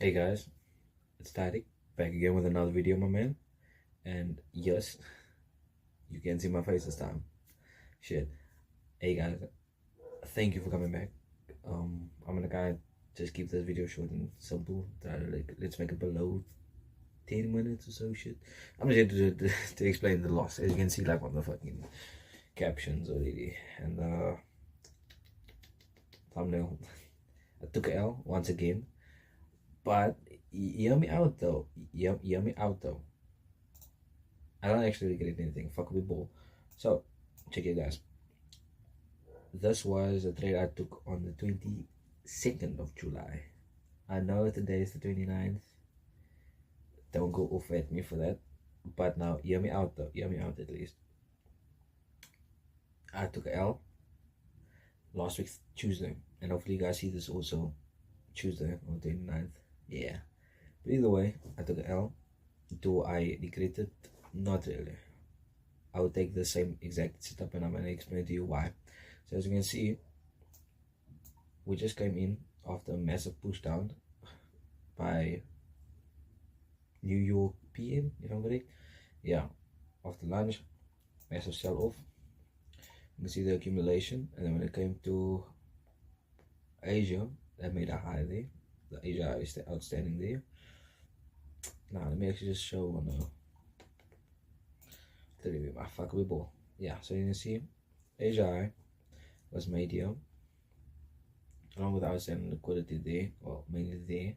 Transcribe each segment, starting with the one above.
Hey guys, it's Static back again with another video, my man. And yes, you can see my face this time. Shit. Hey guys, thank you for coming back. I'm gonna kind of just keep this video short and simple. Try to let's make it below 10 minutes or so. Shit. I'm just here to explain the loss, as you can see, like on the fucking captions already and thumbnail. I took a L once again, but hear me out though. Hear me out though. I don't actually regret anything. Fuck with ball. So, check it, guys. This was a trade I took on the 22nd of July. I know today is the 29th. Don't go off at me for that. But now, hear me out though. Hear me out at least. I took a L last week, Tuesday. And hopefully you guys see this also Tuesday on the 29th. Yeah. But either way, I took an L. Do I regret it? Not really. I would take the same exact setup and I'm going to explain to you why. So as you can see, we just came in after a massive push down by New York PM, if I'm correct. Yeah, after lunch, massive sell off. You can see the accumulation, and then when it came to Asia, that made a high there. The Asia high is outstanding there. Now let me actually just show on my fucking ball. Yeah, so you can see Asia high was made here, along with outstanding liquidity there, well, mainly there.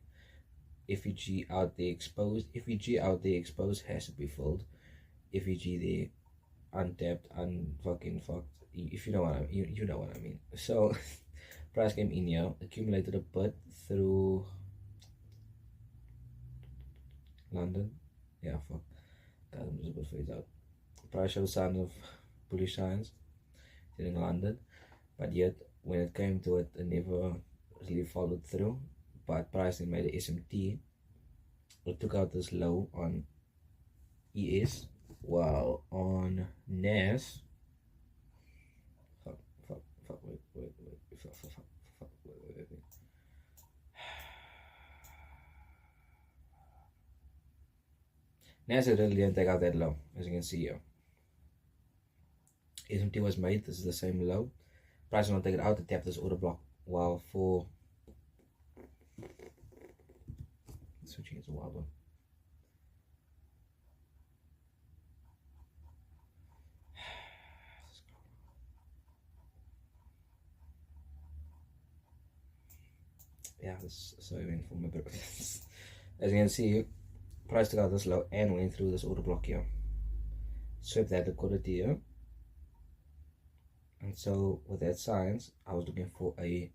FEG out there exposed. FEG out there exposed has to be filled. FEG there untapped, unfucking fucked. If you know what I mean, you know what I mean. So price came in here, accumulated a bit through London. Yeah, fuck. God, I'm just a bit phased out. Price showed signs of bullish signs in London, but yet when it came to it, it never really followed through. But price made the SMT. It took out this low on ES, while on NAS. Wait. NAS really didn't take out that low, as you can see here. SMT was made, this is the same low. Price will not take it out to tap this order block, while for switching is a wild one. Yeah, this is so even for my purpose. As you can see, price took out this low and went through this order block here. Swept that liquidity here. And so with that signs, I was looking for a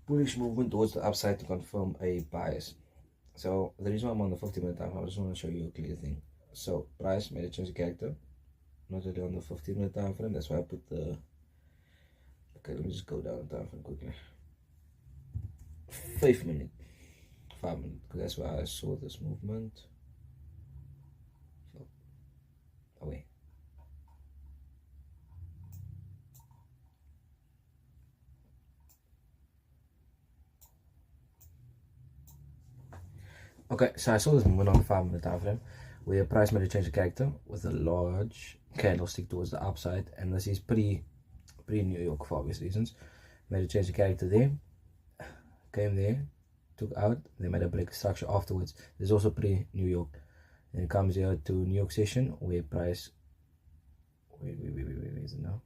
bullish movement towards the upside to confirm a bias. So the reason why I'm on the 50-minute time, I just want to show you a clear thing. So price made a change of character, not really on the 15-minute time frame. That's why I put the. Okay, let me just go down the time frame quickly. 5 minute, 5 minutes, because that's why I saw this movement. So, away. Okay, so I saw this movement on the 5-minute time frame where price made a change of character with a large candlestick towards the upside, and this is pretty New York for obvious reasons. Made a change of character there, came there, took out, they made a break structure afterwards. There's also pre New York. Then it comes here to New York session where price wait, is it now?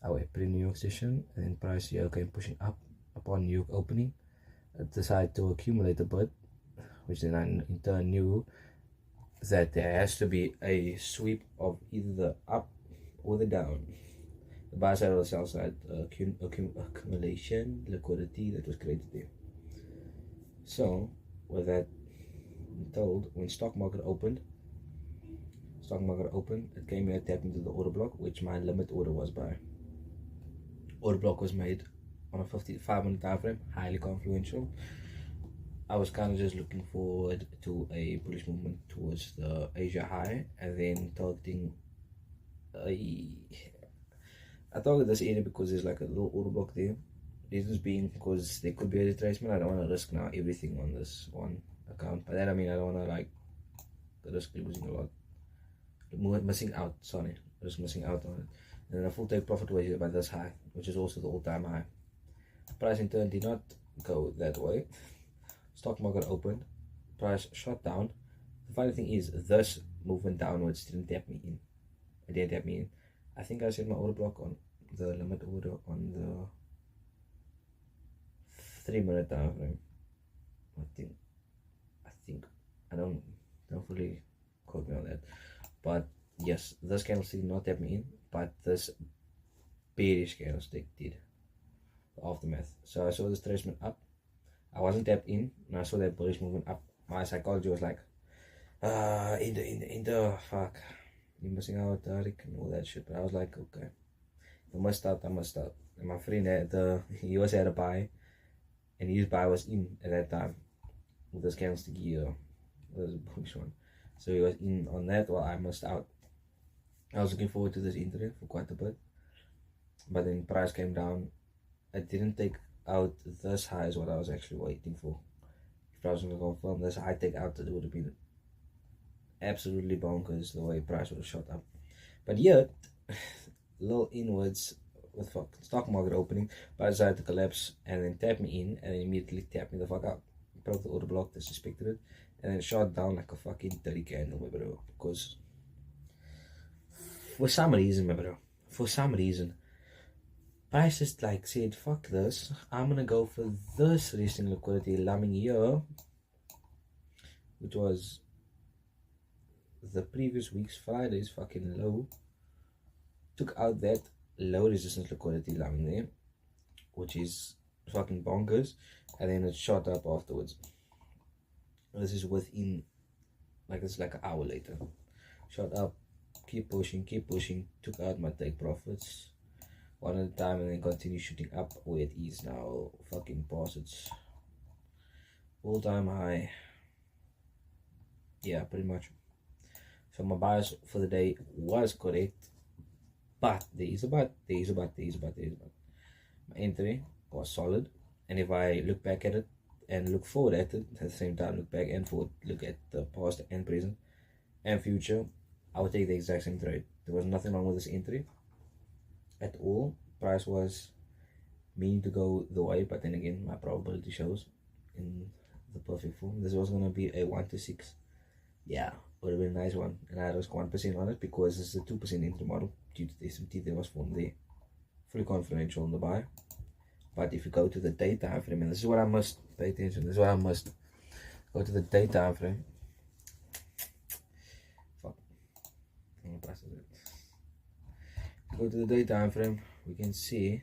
Oh wait, pre New York session, and then price here came pushing up upon New York opening. Decided to accumulate a bit, which then I in turn knew that there has to be a sweep of either the up or the down. The buy side or the sell side accumulation liquidity that was created there. So with that told, when stock market opened, it came here, tapped into the order block, which my limit order was by. Order block was made on a 55-minute time frame, highly confluential. I was kind of just looking forward to a bullish movement towards the Asia high, and then targeting I target this area because there's like a little order block there. Reasons being because there could be a retracement. I don't want to risk now everything on this one account. By that I mean I don't want to like risk losing a lot, missing out. Sorry, risk missing out on it. And then a full take profit was about this high, which is also the all-time high. Price in turn did not go that way. Stock market opened, price shot down. The funny thing is this movement downwards didn't tap me in. It didn't tap me in. I think I set my order block on the limit order on the 3-minute time frame. I think I don't fully quote me on that, but yes, this candlestick did not tap me in, but this bearish candlestick did. The aftermath. So I saw this retracement up. I wasn't tapped in, and I saw that bullish movement up. My psychology was like, in the fuck, you're missing out, Rick, and all that shit. But I was like, okay, I must out. And my friend he also had a buy, and his buy was in at that time with this candlestick here, this bullish one. So he was in on that while I missed out. I was looking forward to this entry for quite a bit, but then price came down. I didn't take out this high is what I was actually waiting for. If I was going to confirm this high take out, it would have been absolutely bonkers the way price would have shot up. But yet, little inwards with stock market opening, but I decided to collapse and then tap me in and then immediately tap me the fuck out. Broke the order block, disrespected it, and then shot down like a fucking 30 candle, my bro. Because for some reason, price just like said, fuck this, I'm gonna go for this resting liquidity lumbing here, which was the previous week's Friday's fucking low. Took out that low resistance liquidity lumbing there, which is fucking bonkers, and then it shot up afterwards. This is within, like, it's like an hour later. Shot up, keep pushing, took out my take profits one at a time, and then continue shooting up where it is now. Fucking past its all-time high. Yeah, pretty much. So my bias for the day was correct, but there is a but. My entry was solid, and if I look back at it and look forward at it at the same time, look back and forward, look at the past and present and future, I would take the exact same trade. There was nothing wrong with this entry at all. Price was meaning to go the way, but then again my probability shows in the perfect form this was going to be a 1 to 6. Yeah, would have been a nice one, and I risk 1% on it because this is a 2% entry model due to the SMT that was formed there. Fully confidential on the buy. But if you go to the day time frame, and this is what I must pay attention, this is what I must go to the day time frame. Fuck, go to the day time frame, we can see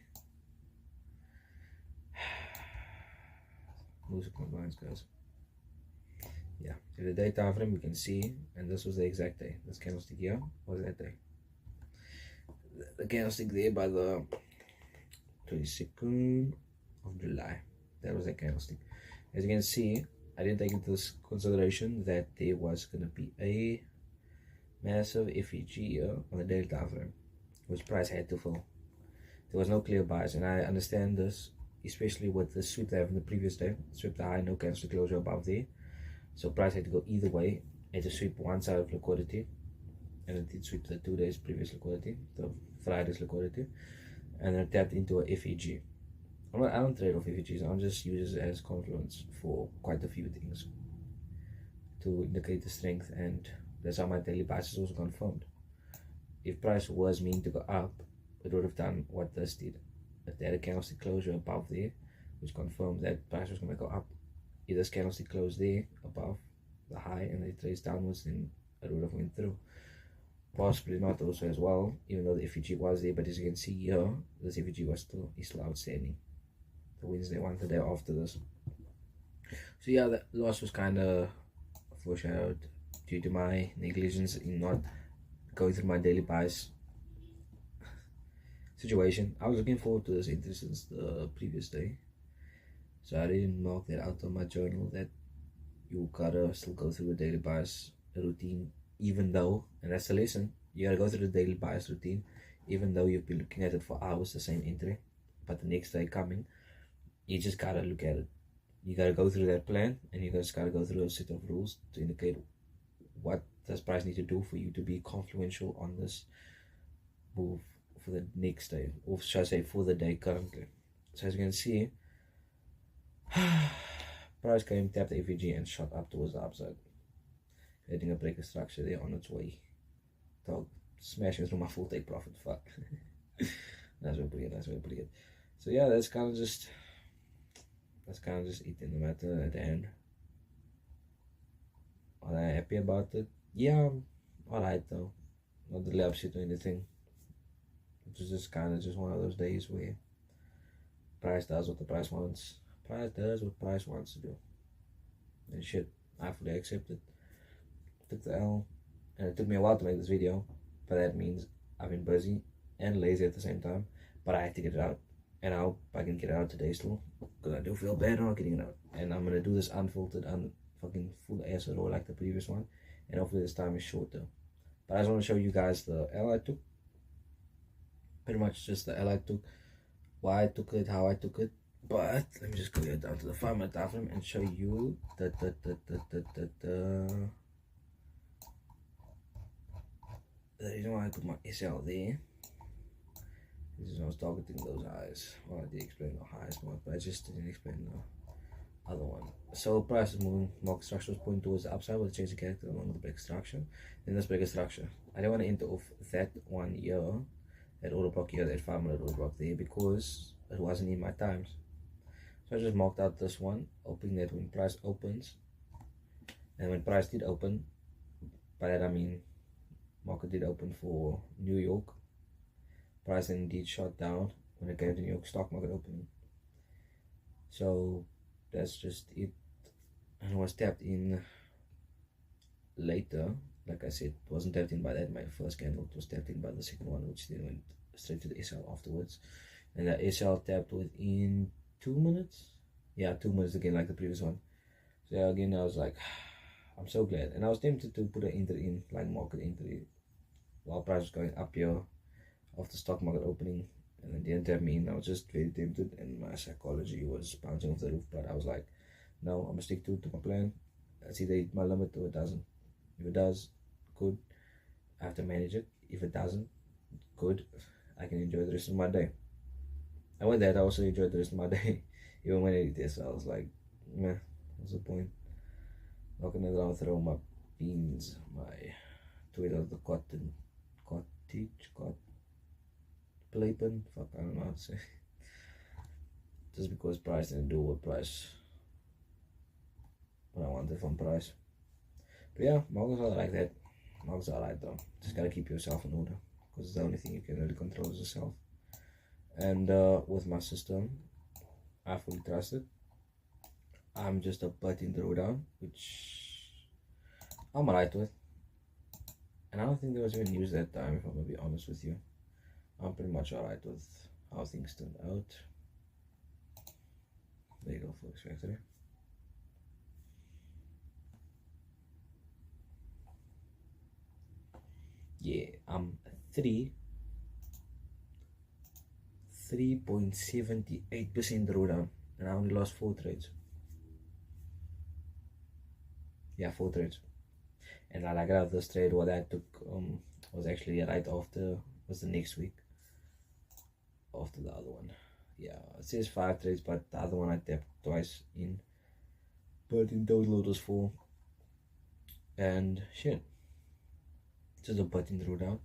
music combines, guys. Yeah, in the day time frame we can see, and this was the exact day. This candlestick here was that day. The candlestick there by the 22nd of July, that was that candlestick. As you can see, I didn't take into consideration that there was going to be a massive FEG here on the daily time frame, which price had to fill. There was no clear buys, and I understand this, especially with the sweep they have in the previous day. Sweep the high, no candle closure above there, so price had to go either way. It had to sweep one side of liquidity, and it did sweep the 2 days previous liquidity, the Friday's liquidity, and then it tapped into a FEG. I don't trade off FEGs, I'll just use it as confluence for quite a few things to indicate the strength, and that's how my daily bias is also confirmed. If price was meant to go up, it would have done what this did. If they had a candlestick closure above there, which confirmed that price was going to go up. If this candlestick closed there above the high and it traced downwards, then it would have went through. Possibly not also as well, even though the FEG was there, but as you can see here, this FEG was still outstanding. The Wednesday one, the day after this. So yeah, the loss was kind of foreshadowed due to my negligence in not going through my daily buys situation. I was looking forward to this entry since the previous day, so I didn't mark that out on my journal that you gotta still go through the daily buys routine, even though, and that's the lesson, you gotta go through the daily buys routine even though you've been looking at it for hours, the same entry, but the next day coming You just gotta look at it. You gotta go through that plan, and you just gotta go through a set of rules to indicate what does Price need to do for you to be confluential on this move for the next day, or should I say for the day currently. So as you can see, Price came, tapped the FEG and shot up towards the upside, creating a breaker structure there on its way. Dog, smashing through my full take profit. Fuck. That's very pretty good. That's very pretty good. So yeah, that's kind of just it in the matter at the end. Are I happy about it? Yeah, I'm alright though. Not really upset or anything. It was just kind of just one of those days where Price does what the Price wants. Price does what Price wants to do. And shit, I fully accept it. Took the L, and it took me a while to make this video, but that means I've been busy and lazy at the same time. But I had to get it out, and I hope I can get it out today still, because I do feel bad not getting it out. And I'm gonna do this unfiltered, fucking full ass raw like the previous one, and hopefully this time is shorter. But I just want to show you guys the L I took. Pretty much just the L I took, why I took it, how I took it. But let me just go here down to the 5-minute time frame and show you the reason why I put my SL there. This is when I was targeting those highs. Well, I did explain the highs more, but I just didn't explain the other one. So Price is moving, market structure was pointing towards the upside with a change of character along with the break structure. Then this break structure. I don't want to enter off that one here, that order block here, that 5-minute order block there, because it wasn't in my times. So I just marked out this one, hoping that when Price opens, and when Price did open, by that I mean market did open for New York. Price indeed shot down when it came to New York stock market opening. So that's just it. And was tapped in later. Like I said, it wasn't tapped in by that my first candle. It was tapped in by the second one, which then went straight to the SL afterwards. And the SL tapped within 2 minutes. Yeah, 2 minutes again, like the previous one. So yeah, again, I was like, I'm so glad. And I was tempted to put an entry in, like market entry, while Price was going up here after stock market opening, and then didn't tap me in. I was just very tempted, and my psychology was bouncing off the roof. But I was like, no, I'm gonna stick to my plan. It's either hit my limit or it doesn't. If it does, good. I have to manage it. If it doesn't, good. I can enjoy the rest of my day. And with that, I also enjoyed the rest of my day. Even when I did this, I was like, meh, what's the point? Not gonna down throw my beans, my tweet of the cottage, Playpen, fuck, I don't know how to say. Just because Price didn't do what I wanted from Price. But yeah, markets are like that. Markets are like though. Just gotta keep yourself in order, because the only thing you can really control is yourself. And with my system, I fully trust it. I'm just a button drawdown, which I'm alright with. And I don't think there was even news that time, if I'm gonna be honest with you. I'm pretty much alright with how things turned out. There you go, Forex Factory. Yeah, I'm 3.78% drawdown, and I only lost 4 trades. Yeah, 4 trades. And I got out this trade, what I took was actually right after, was the next week after the other one. Yeah, it says 5 trades, but the other one I tapped twice in, but in total it was 4. And shit, just a button drawdown,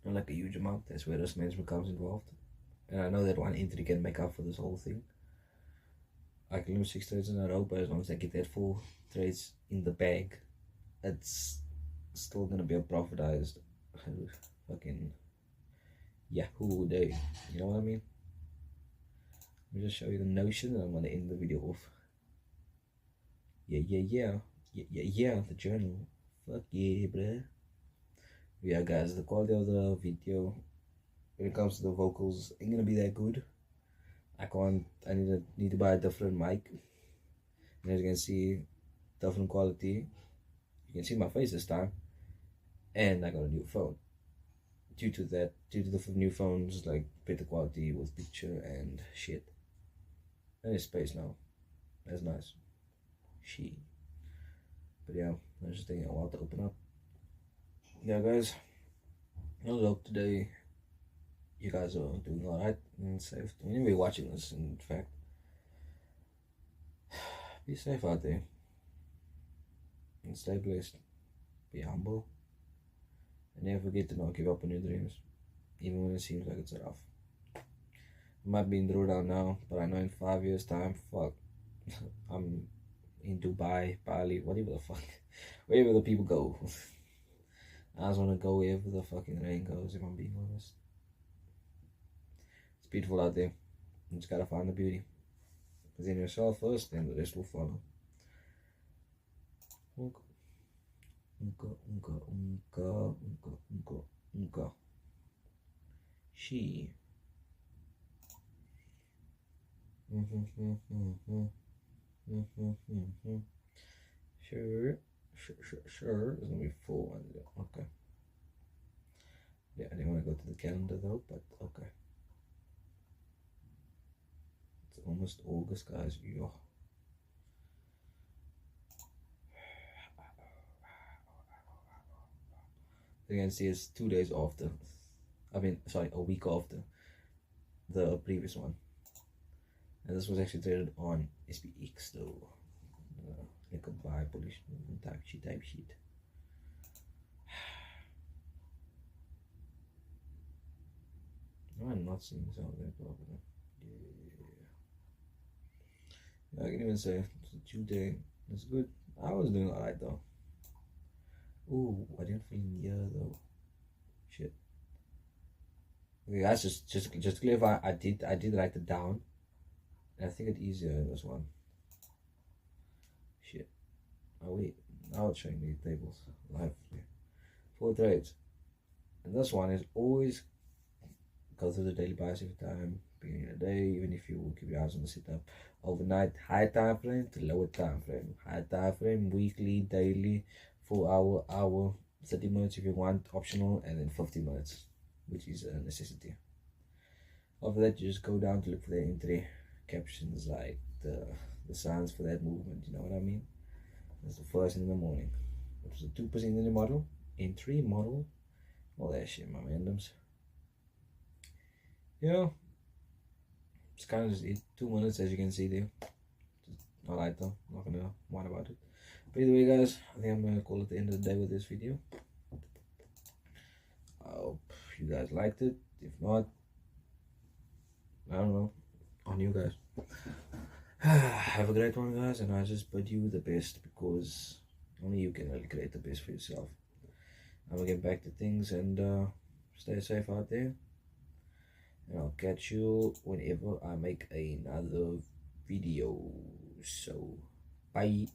not like a huge amount. That's where risk management comes involved. And I know that one entry can make up for this whole thing. I can lose 6 trades in a row, but as long as I get that 4 trades in the bag, it's still gonna be a profitized fucking Yahoo day. You know what I mean? Let me just show you the notion, and I'm gonna end the video off. Yeah, the journal. Fuck yeah, bruh. Yeah, guys, the quality of the video when it comes to the vocals ain't gonna be that good. I need to buy a different mic. And as you can see, different quality. You can see my face this time. And I got a new phone. Due to the new phones, like better quality with picture and shit. Any space now. That's nice. She. But yeah, I'm just taking a while to open up. Yeah, guys. I hope today you guys are doing alright and safe. When you're watching this, in fact, be safe out there and stay blessed. Be humble and never forget to not give up on your dreams, even when it seems like it's rough. I might be in Drawdown now, but I know in 5 years' time, fuck, I'm in Dubai, Bali, whatever the fuck, wherever the people go. I just want to go wherever the fucking rain goes, if I'm being honest. It's beautiful out there. You just gotta find the beauty. Because in yourself first, then the rest will follow. Unka, unka, unka, unka, unka, unka, unka. She. Sure. It's gonna be 4 1. Okay. Yeah, I didn't want to go to the calendar though, but okay. It's almost August, guys. Yo. You can see it's 2 days after. I mean, sorry, a week after the previous one. And this was actually traded on SPX though. Like a buy bullish type sheet. No, I'm not seeing some of that problem. Yeah, I can even say it's a Tuesday. It's good. I was doing alright though. Ooh, I didn't feel in here though. Shit. Okay, guys, just to clarify, I did write it down. And I think it's easier in this one. Shit. Oh wait, now it's showing me tables live. 4 trades. And this one is always go through the daily bias every time, beginning of the day, even if you keep your eyes on the setup. Overnight, high time frame to lower time frame. High time frame, weekly, daily, 4 hour, 30 minutes if you want, optional, and then 50 minutes, which is a necessity. After that, you just go down to look for the entry captions, like the signs for that movement, you know what I mean? That's the first in the morning. It was a 2% in the model, entry model, all that shit, my randoms. Yeah, it's kind of just 2 minutes, as you can see there. Alright though, not gonna whine about it. But either way, guys, I think I'm gonna call it the end of the day with this video. I hope you guys liked it. If not, I don't know, on you guys. Have a great one, guys, and I just bid you the best, because only you can really create the best for yourself. I'm gonna get back to things and stay safe out there, and I'll catch you whenever I make another video. So bye.